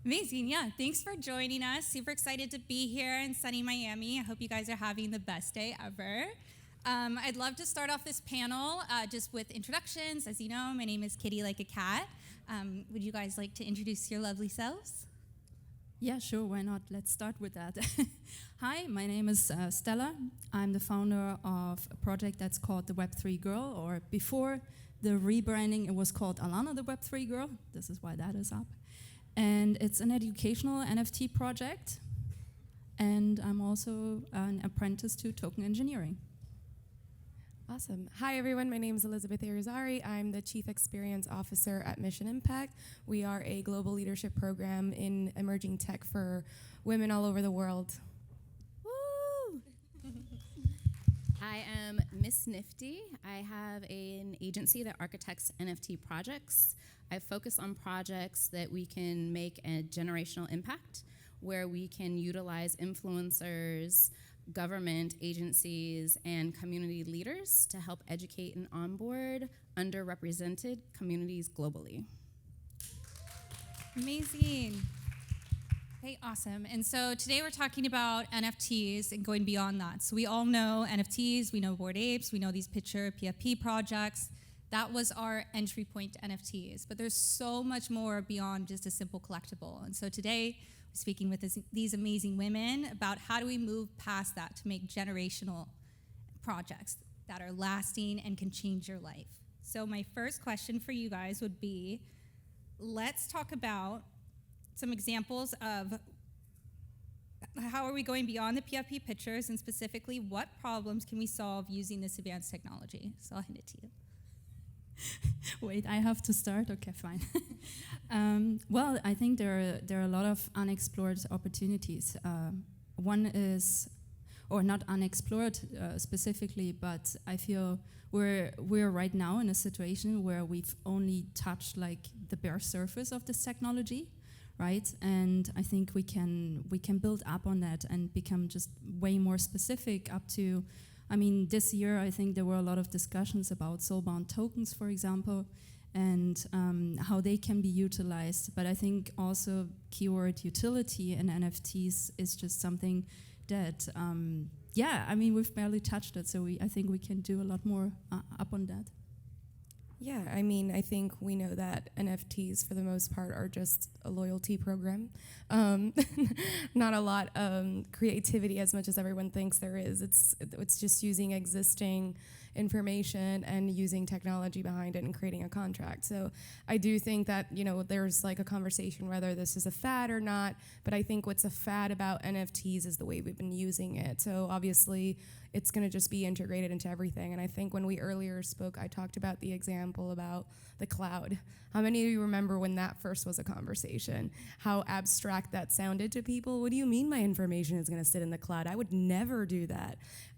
Amazing. Yeah. Thanks for joining us. Super excited to be here in sunny Miami. I hope you guys are having the best day ever. I'd love to start off this panel just with introductions. As you know, my name is Kitty Like a Cat. Would you guys like to introduce your lovely selves? Yeah, sure, why not? Let's start with that. Hi, my name is Stella. I'm the founder of a project that's called the Web3 Girl, or before the rebranding, it was called Alana the Web3 Girl. This is why that is up. And it's an educational NFT project. And I'm also an apprentice to token engineering. Awesome. Hi, everyone. My name is Elizabeth Irizarry. I'm the Chief Experience Officer at Mission Impact. We are a global leadership program in emerging tech for women all over the world. Woo! I am Miss Nifty. I have an agency that architects NFT projects. I focus on projects that we can make a generational impact, where we can utilize influencers, government agencies, and community leaders to help educate and onboard underrepresented communities globally. Amazing. Okay, awesome. And so today we're talking about NFTs and going beyond that. So we all know NFTs, we know Bored Apes, we know these picture PFP projects. That was our entry point to NFTs. But there's so much more beyond just a simple collectible. And so today, speaking with these amazing women about how do we move past that to make generational projects that are lasting and can change your life. So my first question for you guys would be, let's talk about some examples of how are we going beyond the PFP pictures, and specifically what problems can we solve using this advanced technology? So I'll hand it to you. Wait, I have to start? Okay, fine. Well, I think there are a lot of unexplored opportunities. One is, or not unexplored specifically, but I feel we're right now in a situation where we've only touched like the bare surface of this technology, right? And I think we can build up on that and become just way more specific up to. I mean, this year, I think there were a lot of discussions about soul-bound tokens, for example, and how they can be utilized. But I think also keyword utility in NFTs is just something that, yeah, I mean, we've barely touched it, so I think we can do a lot more up on that. Yeah, I mean, I think we know that NFTs, for the most part, are just a loyalty program. Not a lot of creativity as much as everyone thinks there is. It's just using existing information and using technology behind it and creating a contract. So I do think that, there's like a conversation whether this is a fad or not, but I think what's a fad about NFTs is the way we've been using it. So obviously it's gonna just be integrated into everything. And I think when we earlier spoke, I talked about the example about the cloud. How many of you remember when that first was a conversation? How abstract that sounded to people? What do you mean my information is gonna sit in the cloud? I would never do that.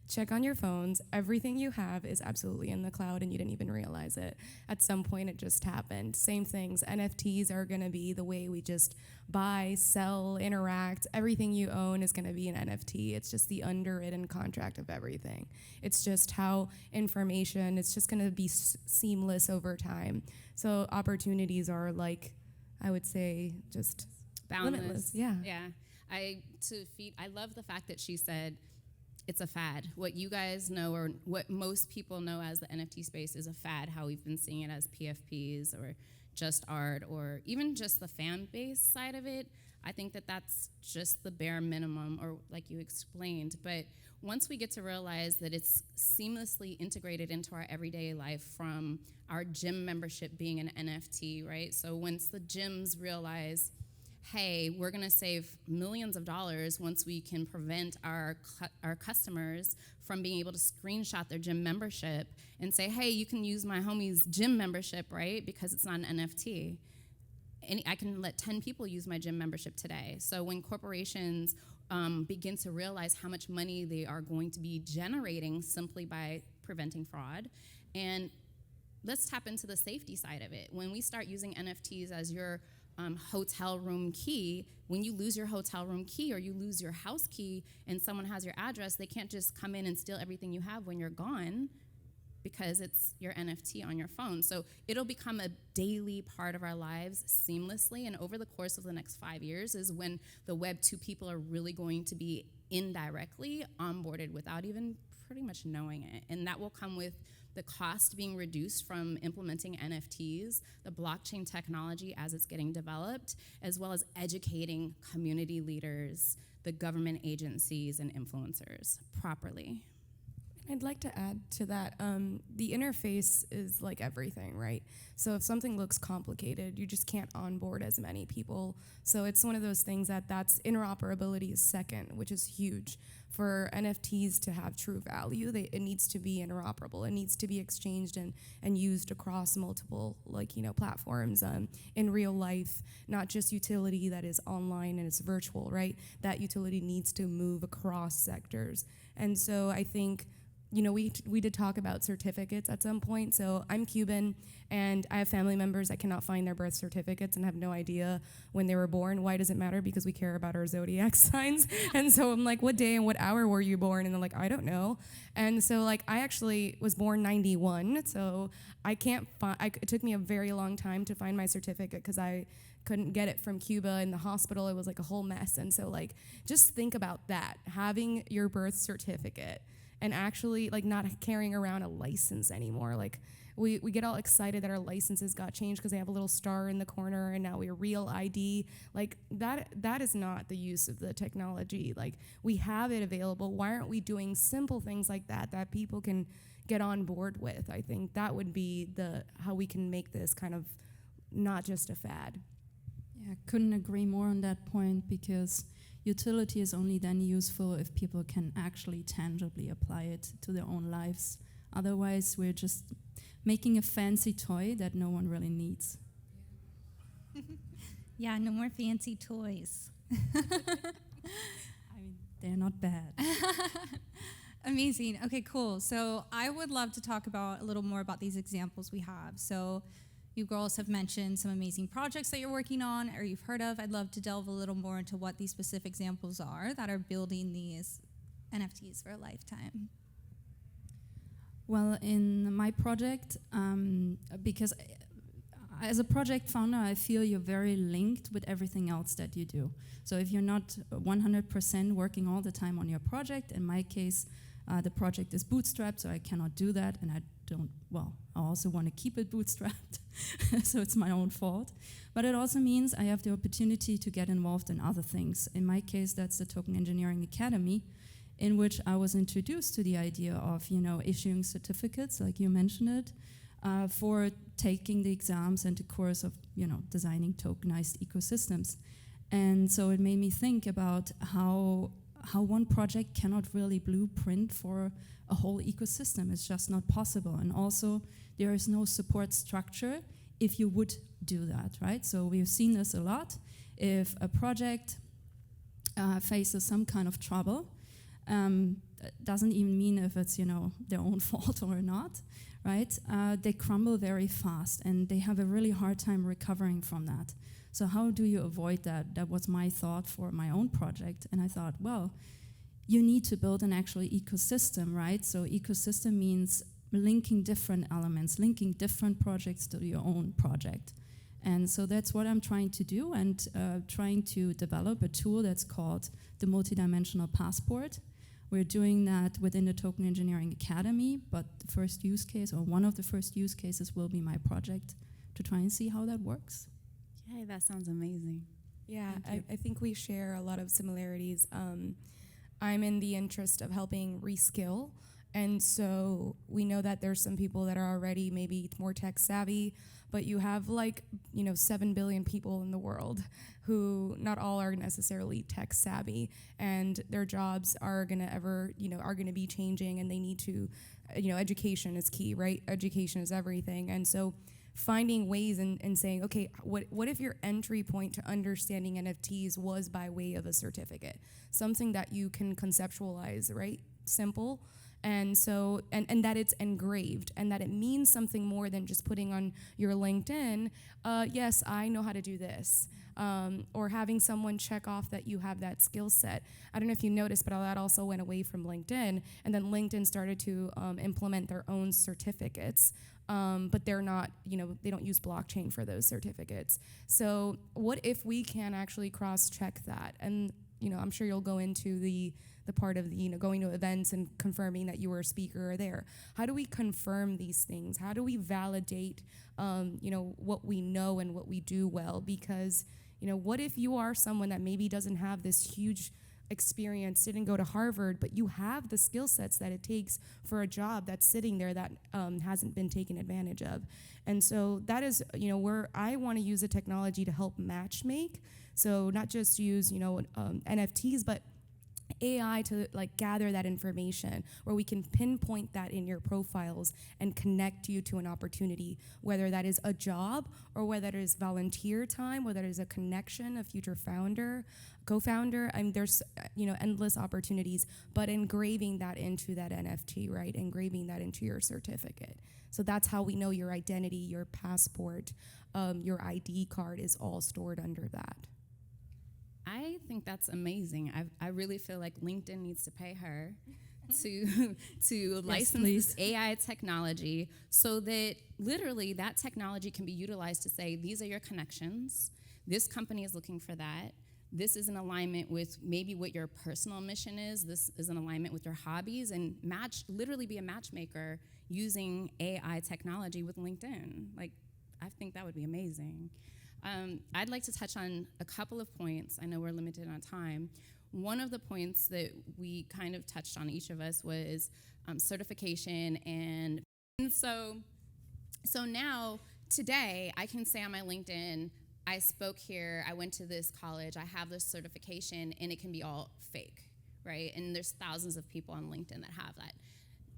Check on your phones. Everything you have is absolutely in the cloud and you didn't even realize it. At some point, it just happened. Same things. NFTs are going to be the way we just buy, sell, interact. Everything you own is going to be an NFT. It's just the underwritten contract of everything. It's just how information, it's just going to be seamless over time. So opportunities are like, I would say, just boundless. Limitless. Yeah. I love the fact that she said, it's a fad. What you guys know, or what most people know as the NFT space, is a fad, how we've been seeing it as PFPs or just art or even just the fan base side of it. I think that that's just the bare minimum, or like you explained. But once we get to realize that it's seamlessly integrated into our everyday life, from our gym membership being an NFT, right? So once the gyms realize, hey, we're gonna save millions of dollars once we can prevent our customers from being able to screenshot their gym membership and say, hey, you can use my homie's gym membership, right? Because it's not an NFT. And I can let 10 people use my gym membership today. So when corporations begin to realize how much money they are going to be generating simply by preventing fraud, and let's tap into the safety side of it. When we start using NFTs as your hotel room key, when you lose your hotel room key or you lose your house key and someone has your address, they can't just come in and steal everything you have when you're gone. because it's your NFT on your phone. So it'll become a daily part of our lives seamlessly. And over the course of the next 5 years is when the Web 2 people are really going to be indirectly onboarded without even pretty much knowing it. And that will come with the cost being reduced from implementing NFTs, the blockchain technology as it's getting developed, as well as educating community leaders, the government agencies, and influencers properly. I'd like to add to that, the interface is like everything, right? So if something looks complicated, you just can't onboard as many people. So it's one of those things that's interoperability is second, which is huge. For NFTs to have true value, it needs to be interoperable. It needs to be exchanged and used across multiple platforms in real life, not just utility that is online and it's virtual, right? That utility needs to move across sectors. And so I think we did talk about certificates at some point. So I'm Cuban, and I have family members that cannot find their birth certificates and have no idea when they were born. Why does it matter? Because we care about our zodiac signs. And so I'm like, what day and what hour were you born? And they're like, I don't know. And so I actually was born 91. So I can't find. It took me a very long time to find my certificate because I couldn't get it from Cuba in the hospital. It was like a whole mess. And so just think about that, having your birth certificate. And actually, not carrying around a license anymore. We get all excited that our licenses got changed because they have a little star in the corner, and now we're real ID. That is not the use of the technology. We have it available. Why aren't we doing simple things like that people can get on board with? I think that would be how we can make this kind of not just a fad. Yeah, couldn't agree more on that point, because utility is only then useful if people can actually tangibly apply it to their own lives. Otherwise, we're just making a fancy toy that no one really needs. Yeah, no more fancy toys. I mean, they're not bad. Amazing. Okay, cool. So I would love to talk about a little more about these examples we have. So you girls have mentioned some amazing projects that you're working on or you've heard of. I'd love to delve a little more into what these specific examples are that are building these NFTs for a lifetime. Well, in my project, because as a project founder, I feel you're very linked with everything else that you do. So if you're not 100% working all the time on your project, in my case, the project is bootstrapped, so I cannot do that, and I also want to keep it bootstrapped, so it's my own fault. But it also means I have the opportunity to get involved in other things. In my case, that's the Token Engineering Academy, in which I was introduced to the idea of, issuing certificates, like you mentioned it, for taking the exams and the course of, designing tokenized ecosystems. And so it made me think about how one project cannot really blueprint for a whole ecosystem. It's just not possible. And also, there is no support structure if you would do that, right? So we've seen this a lot. If a project faces some kind of trouble, doesn't even mean if it's, their own fault or not, right? They crumble very fast, and they have a really hard time recovering from that. So how do you avoid that? That was my thought for my own project. And I thought, well, you need to build an actual ecosystem, right? So ecosystem means linking different elements, linking different projects to your own project. And so that's what I'm trying to do, and trying to develop a tool that's called the Multidimensional Passport. We're doing that within the Token Engineering Academy, but the first use case, or one of the first use cases, will be my project to try and see how that works. Yay, that sounds amazing. Yeah, I think we share a lot of similarities. I'm in the interest of helping reskill, and so we know that there's some people that are already maybe more tech savvy, but you have 7 billion people in the world who not all are necessarily tech savvy, and their jobs are gonna be changing, and they need to, education is key, right? Education is everything, and so finding ways and saying, okay, what if your entry point to understanding NFTs was by way of a certificate? Something that you can conceptualize, right? Simple, And so, and that it's engraved, and that it means something more than just putting on your LinkedIn, yes, I know how to do this. Or having someone check off that you have that skill set. I don't know if you noticed, but that also went away from LinkedIn, and then LinkedIn started to implement their own certificates, but they're not, they don't use blockchain for those certificates. So what if we can actually cross-check that? And, I'm sure you'll go into the part of the, going to events and confirming that you were a speaker or there. How do we confirm these things? How do we validate, what we know and what we do well? Because, what if you are someone that maybe doesn't have this huge experience, didn't go to Harvard, but you have the skill sets that it takes for a job that's sitting there that hasn't been taken advantage of. And so that is, where I want to use the technology to help matchmake. So not just use, NFTs, but AI to gather that information where we can pinpoint that in your profiles and connect you to an opportunity, whether that is a job or whether it is volunteer time, whether it is a connection, a future founder, co-founder. There's endless opportunities, but engraving that into that NFT, right? Engraving that into your certificate. So that's how we know your identity, your passport, your ID card is all stored under that. I think that's amazing. I really feel like LinkedIn needs to pay her to license this AI technology so that literally that technology can be utilized to say, these are your connections. This company is looking for that. This is in alignment with maybe what your personal mission is. This is in alignment with your hobbies, and literally be a matchmaker using AI technology with LinkedIn. I think that would be amazing. I'd like to touch on a couple of points. I know we're limited on time. One of the points that we kind of touched on, each of us, was certification. And so now, today, I can say on my LinkedIn, I spoke here, I went to this college, I have this certification, and it can be all fake, right? And there's thousands of people on LinkedIn that have that.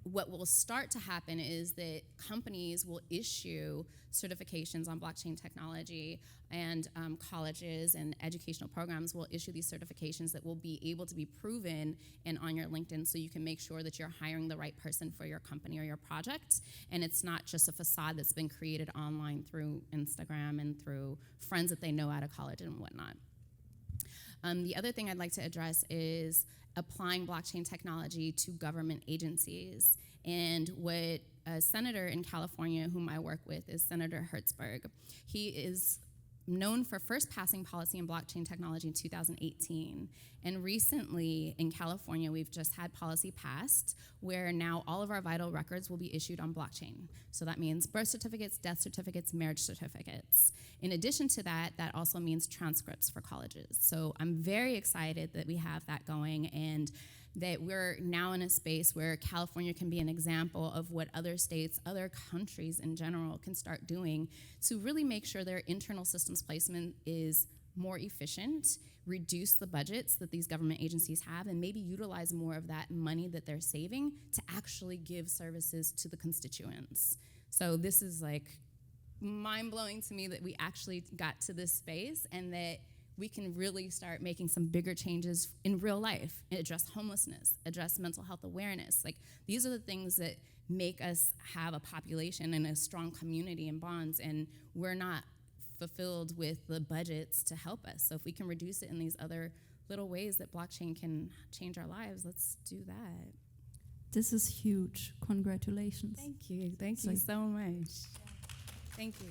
What will start to happen is that companies will issue certifications on blockchain technology, and colleges and educational programs will issue these certifications that will be able to be proven and on your LinkedIn, so you can make sure that you're hiring the right person for your company or your project, and it's not just a facade that's been created online through Instagram and through friends that they know out of college and whatnot. The other thing I'd like to address is applying blockchain technology to government agencies. And what a senator in California whom I work with is Senator Hertzberg. He is known for first passing policy in blockchain technology in 2018. And recently in California, we've just had policy passed where now all of our vital records will be issued on blockchain. So that means birth certificates, death certificates, marriage certificates. In addition to that, that also means transcripts for colleges. So I'm very excited that we have that going, and that we're now in a space where California can be an example of what other states, other countries in general can start doing to really make sure their internal systems placement is more efficient, reduce the budgets that these government agencies have, and maybe utilize more of that money that they're saving to actually give services to the constituents. So this is mind-blowing to me that we actually got to this space, and that we can really start making some bigger changes in real life and address homelessness, address mental health awareness. These are the things that make us have a population and a strong community and bonds, and we're not fulfilled with the budgets to help us. So if we can reduce it in these other little ways that blockchain can change our lives, let's do that. This is huge. Congratulations. Thank you. Thank you so much. Thank you.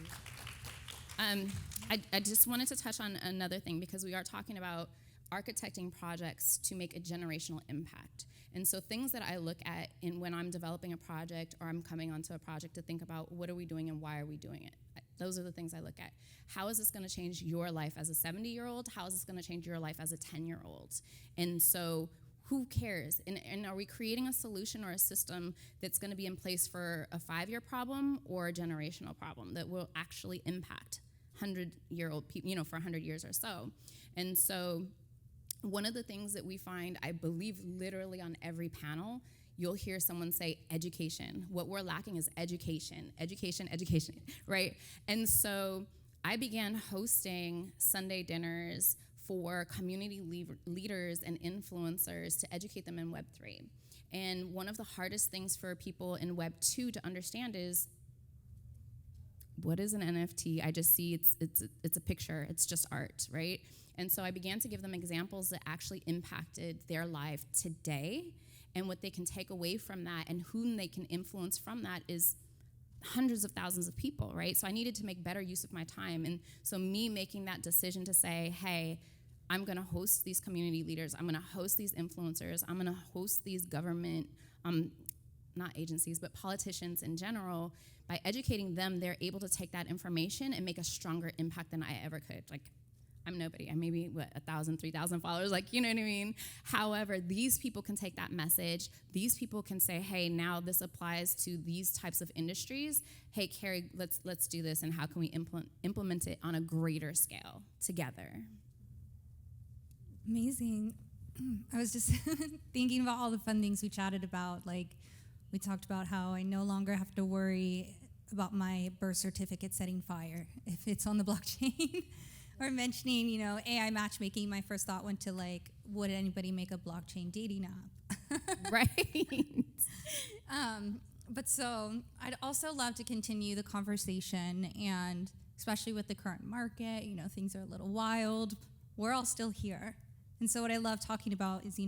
I just wanted to touch on another thing, because we are talking about architecting projects to make a generational impact. And so things that I look at when I'm developing a project, or I'm coming onto a project to think about what are we doing and why are we doing it. Those are the things I look at. How is this going to change your life as a 70-year-old? How is this going to change your life as a 10-year-old? And so who cares? And are we creating a solution or a system that's going to be in place for a 5-year problem or a generational problem that will actually impact 100-year-old people, for 100 years or so? And so one of the things that we find, I believe literally on every panel, you'll hear someone say education. What we're lacking is education, education, education, right? And so I began hosting Sunday dinners for community leaders and influencers to educate them in Web3. And one of the hardest things for people in Web 2 to understand is, what is an NFT? I just see it's a picture, it's just art, right? And so I began to give them examples that actually impacted their life today, and what they can take away from that and whom they can influence from that is hundreds of thousands of people, right? So I needed to make better use of my time. And so me making that decision to say, hey, I'm gonna host these community leaders, I'm gonna host these influencers, I'm gonna host these government, not agencies, but politicians in general. By educating them, they're able to take that information and make a stronger impact than I ever could. Like, I'm nobody. I'm maybe, 1,000, 3,000 followers, like, you know what I mean? However, these people can take that message. These people can say, hey, now this applies to these types of industries. Hey, Carrie, let's do this, and how can we implement it on a greater scale together? Amazing. I was just thinking about all the fun things we chatted about. Like, we talked about how I no longer have to worry about my birth certificate setting fire if it's on the blockchain. Or mentioning, AI matchmaking. My first thought went to, like, would anybody make a blockchain dating app? Right. But so I'd also love to continue the conversation, and especially with the current market, things are a little wild. We're all still here. And so what I love talking about is,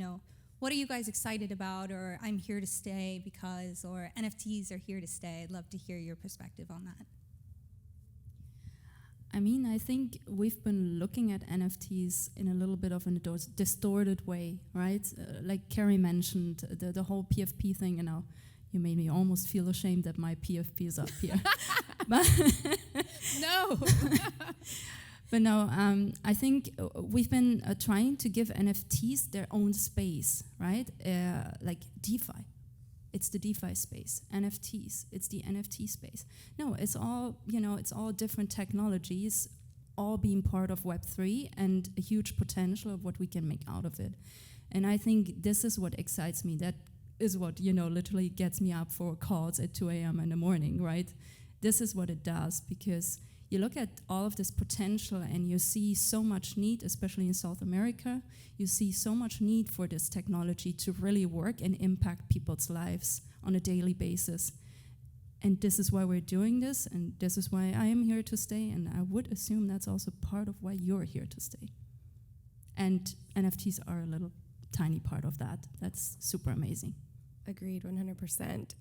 what are you guys excited about, or I'm here to stay because, or NFTs are here to stay. I'd love to hear your perspective on that. I mean, I think we've been looking at NFTs in a little bit of a distorted way, right? Like Carrie mentioned, the whole PFP thing, you made me almost feel ashamed that my PFP is up here. But No. But no, I think we've been trying to give NFTs their own space, right? Like DeFi. It's the DeFi space. NFTs, it's the NFT space. No, it's all, it's all different technologies, all being part of Web3 and a huge potential of what we can make out of it. And I think this is what excites me. That is what, literally gets me up for calls at 2 a.m. in the morning, right? This is what it does, because you look at all of this potential and you see so much need, especially in South America. You see so much need for this technology to really work and impact people's lives on a daily basis. And this is why we're doing this, and this is why I am here to stay, and I would assume that's also part of why you're here to stay. And NFTs are a little tiny part of that. That's super amazing. Agreed, 100%.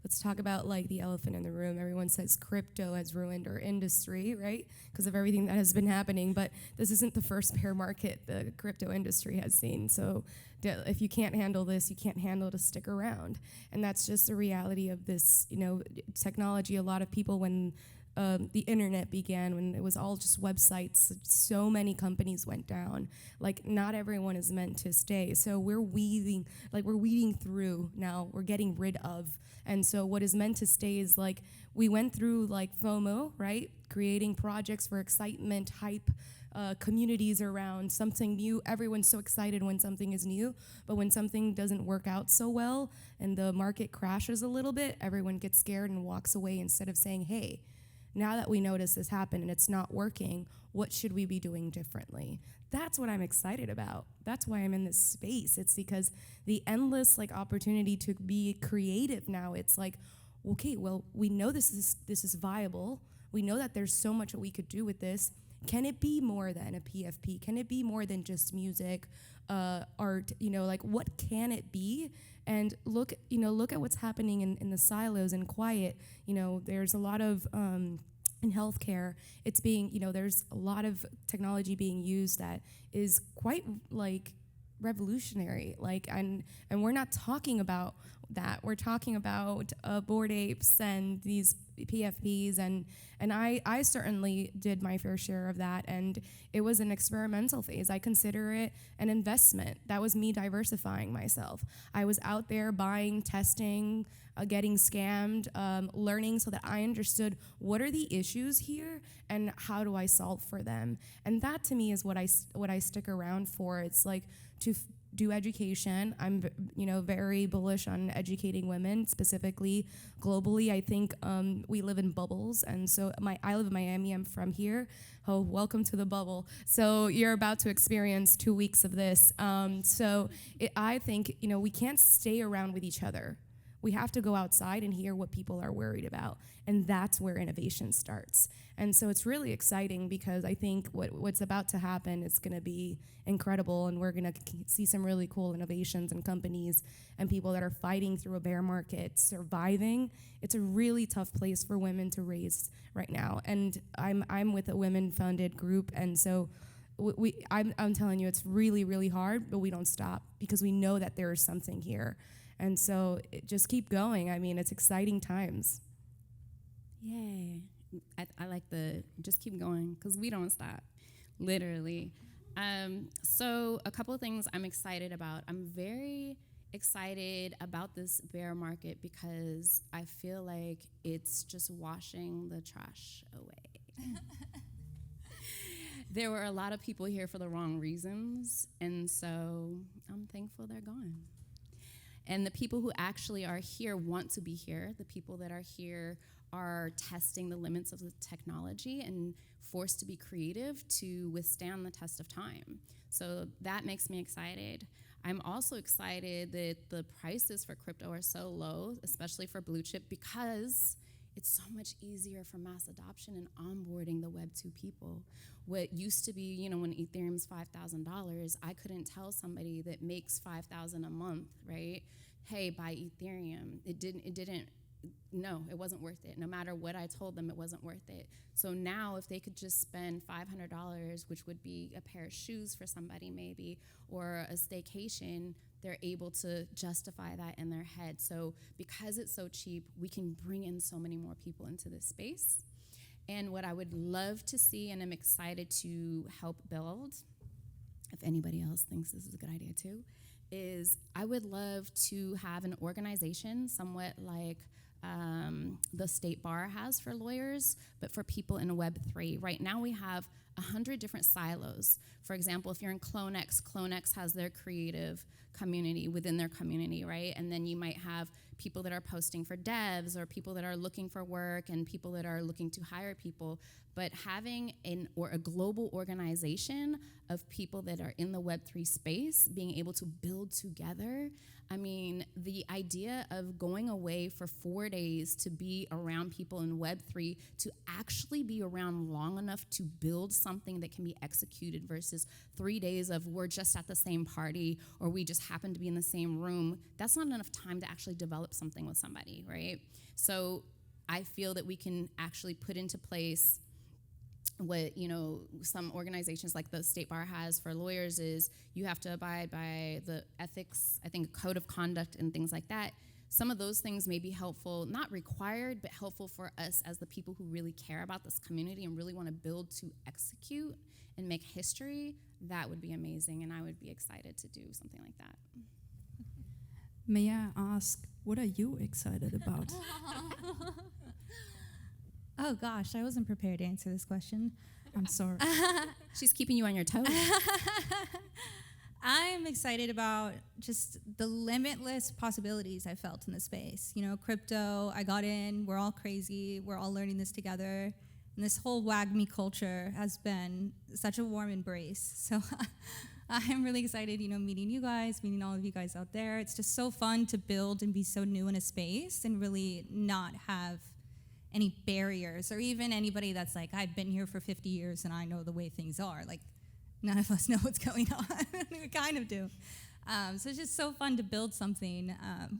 Let's talk about like the elephant in the room. Everyone says crypto has ruined our industry, right? Because of everything that has been happening. But this isn't the first bear market the crypto industry has seen. So if you can't handle this, you can't handle it to stick around. And that's just the reality of this, technology. A lot of people, when the internet began, when it was all just websites, so many companies went down. Like, not everyone is meant to stay. So we're weeding through now, we're getting rid of. And so what is meant to stay is, like, we went through like FOMO, right? Creating projects for excitement, hype, communities around something new. Everyone's so excited when something is new, but when something doesn't work out so well and the market crashes a little bit, everyone gets scared and walks away instead of saying, hey, now that we notice this happen and it's not working, what should we be doing differently? That's what I'm excited about. That's why I'm in this space. It's because the endless opportunity to be creative now. It's like, okay, well, we know this is viable. We know that there's so much that we could do with this. Can it be more than a PFP? Can it be more than just music, art? What can it be? And look at what's happening in the silos and quiet. There's a lot of in healthcare, it's being, there's a lot of technology being used that is quite revolutionary. And we're not talking about that. We're talking about Bored Apes and these PFPs, and I certainly did my fair share of that, and it was an experimental phase. I consider it an investment. That was me diversifying myself. I was out there buying, testing, getting scammed, learning so that I understood what are the issues here and how do I solve for them. And that to me is what I stick around for. It's like to do education. I'm, very bullish on educating women, specifically globally. I think we live in bubbles, and so I live in Miami. I'm from here. Oh, welcome to the bubble. So you're about to experience 2 weeks of this. I think, we can't stay around with each other. We have to go outside and hear what people are worried about, and that's where innovation starts. And so it's really exciting because I think what's about to happen is going to be incredible, and we're going to see some really cool innovations and companies and people that are fighting through a bear market, surviving. It's a really tough place for women to raise right now, and I'm with a women-funded group, and so I'm telling you, it's really, really hard, but we don't stop because we know that there is something here. And so just keep going. I mean, it's exciting times. Yay. I like the just keep going because we don't stop, literally. So a couple of things I'm excited about. I'm very excited about this bear market because I feel like it's just washing the trash away. There were a lot of people here for the wrong reasons, and so I'm thankful they're gone. And the people who actually are here want to be here. The people that are here are testing the limits of the technology and forced to be creative to withstand the test of time. So that makes me excited. I'm also excited that the prices for crypto are so low, especially for blue chip, because it's so much easier for mass adoption and onboarding the Web 2 people. What used to be, when Ethereum's $5,000, I couldn't tell somebody that makes $5,000 a month, right? Hey, buy Ethereum. No, it wasn't worth it. No matter what I told them, it wasn't worth it. So now if they could just spend $500, which would be a pair of shoes for somebody maybe, or a staycation, they're able to justify that in their head. So because it's so cheap, we can bring in so many more people into this space. And what I would love to see, and I'm excited to help build, if anybody else thinks this is a good idea too, is I would love to have an organization somewhat like the state bar has for lawyers, but for people in Web3. Right now we have 100 different silos. For example, if you're in CloneX has their creative community within their community, right? And then you might have people that are posting for devs or people that are looking for work and people that are looking to hire people. But having a global organization of people that are in the Web3 space, being able to build together. I mean, the idea of going away for 4 days to be around people in Web3, to actually be around long enough to build something that can be executed versus 3 days of we're just at the same party or we just happen to be in the same room, that's not enough time to actually develop something with somebody, right? So I feel that we can actually put into place what some organizations like the State Bar has for lawyers is you have to abide by the ethics, I think code of conduct and things like that. Some of those things may be helpful, not required, but helpful for us as the people who really care about this community and really want to build to execute and make history. That would be amazing, and I would be excited to do something like that. May I ask, what are you excited about? Oh gosh, I wasn't prepared to answer this question. I'm sorry. She's keeping you on your toes. I'm excited about just the limitless possibilities I felt in the space. Crypto, I got in, we're all crazy, we're all learning this together. And this whole WAGMI culture has been such a warm embrace. So I'm really excited, meeting you guys, meeting all of you guys out there. It's just so fun to build and be so new in a space and really not have any barriers, or even anybody that's like, I've been here for 50 years and I know the way things are. Like, none of us know what's going on. We kind of do. So it's just so fun to build something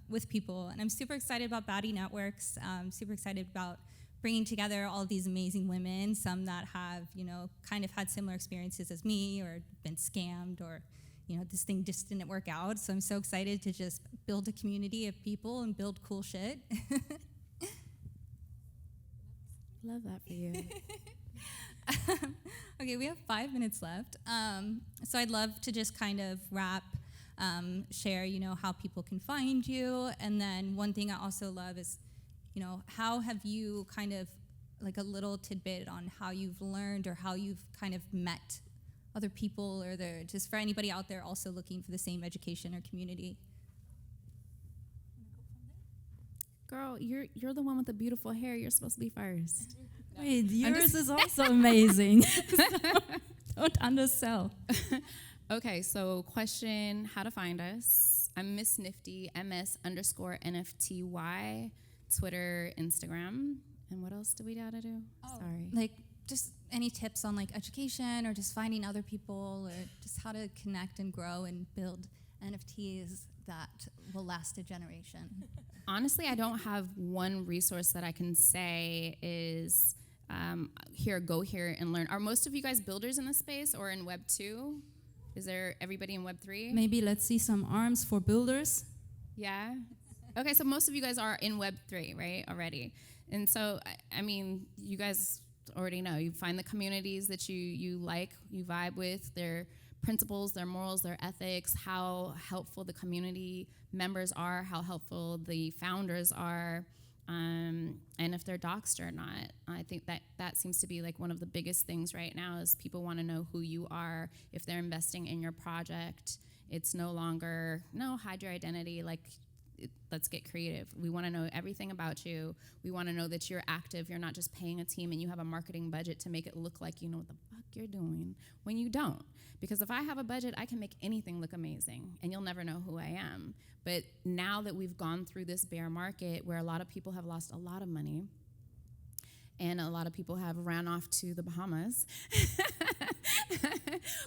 with people. And I'm super excited about Baddie Networks. Super excited about bringing together all of these amazing women, some that have, kind of had similar experiences as me or been scammed or, this thing just didn't work out. So I'm so excited to just build a community of people and build cool shit. Love that for you. Okay, we have 5 minutes left. So I'd love to just kind of wrap, share, how people can find you. And then one thing I also love is, how have you kind of like a little tidbit on how you've learned or how you've kind of met other people, or just for anybody out there also looking for the same education or community? Girl, you're the one with the beautiful hair. You're supposed to be first. Wait, yours is also amazing. So don't undersell. Okay, so question, how to find us. I'm Miss Nifty, MS_NFTY, Twitter, Instagram. And what else do we gotta do? Sorry. Like, just any tips on like education or just finding other people, or just how to connect and grow and build NFTs that will last a generation? Honestly, I don't have one resource that I can say is here, go here and learn. Are most of you guys builders in this space or in Web 2? Is there everybody in Web 3? Maybe let's see some arms for builders. Yeah? Okay, so most of you guys are in Web 3, right, already. And so, I mean, you guys already know. You find the communities that you like, you vibe with, their principles, their morals, their ethics, how helpful the community members are, how helpful the founders are, and if they're doxed or not. I think that seems to be like one of the biggest things right now is people want to know who you are. If they're investing in your project, it's no longer, no, hide your identity, like, let's get creative. We want to know everything about you. We want to know that you're active. You're not just paying a team and you have a marketing budget to make it look like you know what the fuck you're doing when you don't. Because if I have a budget, I can make anything look amazing and you'll never know who I am. But now that we've gone through this bear market where a lot of people have lost a lot of money and a lot of people have ran off to the Bahamas,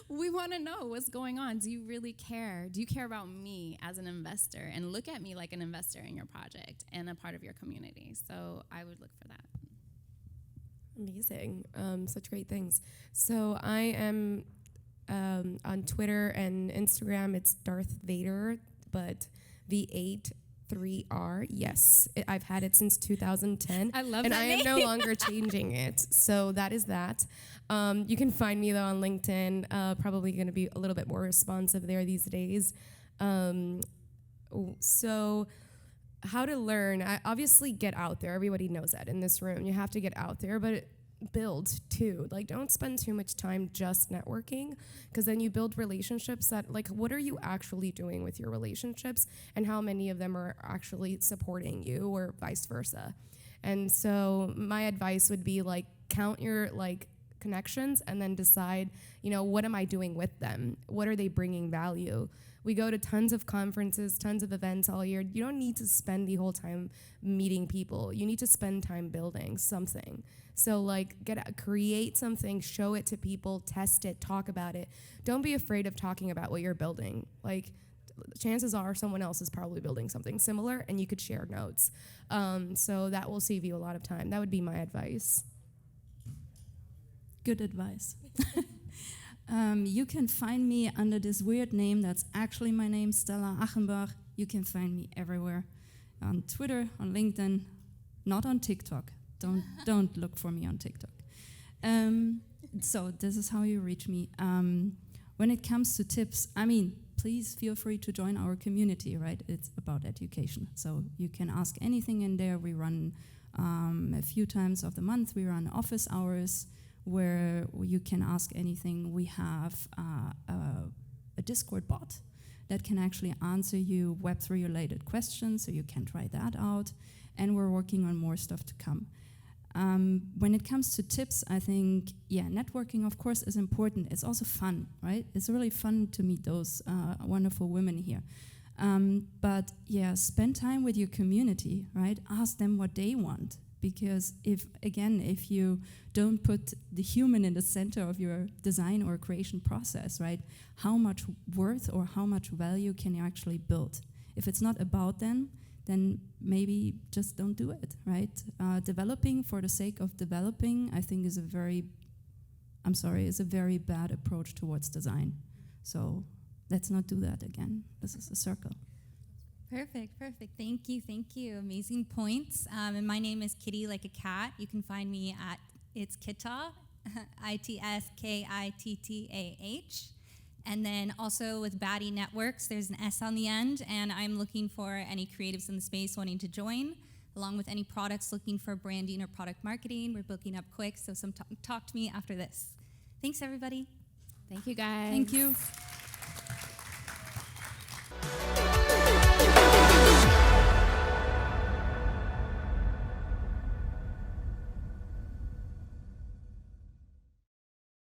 we want to know what's going on. Do you really care? Do you care about me as an investor? And look at me like an investor in your project and a part of your community. So I would look for that. Amazing. Such great things. So I am on Twitter and Instagram. It's Darth Vader, but V83R. Yes, I've had it since 2010. I love and that I am name. no longer changing it. So that is that. You can find me though on LinkedIn. Probably going to be a little bit more responsive there these days. So how to learn? I obviously get out there. Everybody knows that in this room. You have to get out there, but build too. Like, don't spend too much time just networking, because then you build relationships that, like, what are you actually doing with your relationships, and how many of them are actually supporting you, or vice versa. And so my advice would be, like, count your connections and then decide, what am I doing with them? What are they bringing value? We go to tons of conferences, tons of events all year. You don't need to spend the whole time meeting people. You need to spend time building something. So create something, show it to people, test it, talk about it. Don't be afraid of talking about what you're building. Like, chances are someone else is probably building something similar and you could share notes. So that will save you a lot of time. That would be my advice. Good advice. You can find me under this weird name that's actually my name, Stella Achenbach. You can find me everywhere. On Twitter, on LinkedIn, not on TikTok. Don't look for me on TikTok. So this is how you reach me. When it comes to tips, please feel free to join our community, right? It's about education. So you can ask anything in there. We run a few times of the month. We run office hours where you can ask anything. We have a Discord bot that can actually answer you Web3 related questions, so you can try that out. And we're working on more stuff to come. When it comes to tips, I think, networking, of course, is important. It's also fun, right? It's really fun to meet those wonderful women here. Spend time with your community, right? Ask them what they want. Because if you don't put the human in the center of your design or creation process, right, how much worth or how much value can you actually build? If it's not about them, then maybe just don't do it, right? Developing for the sake of developing, I think, is a very bad approach towards design. So let's not do that again. This is a circle. Perfect. Thank you. Amazing points. And my name is Kitty like a cat. You can find me at It's Kittah, ITSKITTAH. And then also with Batty Networks, there's an S on the end, and I'm looking for any creatives in the space wanting to join, along with any products looking for branding or product marketing. We're booking up quick, so talk to me after this. Thanks, everybody. Thank you, guys. Thank you.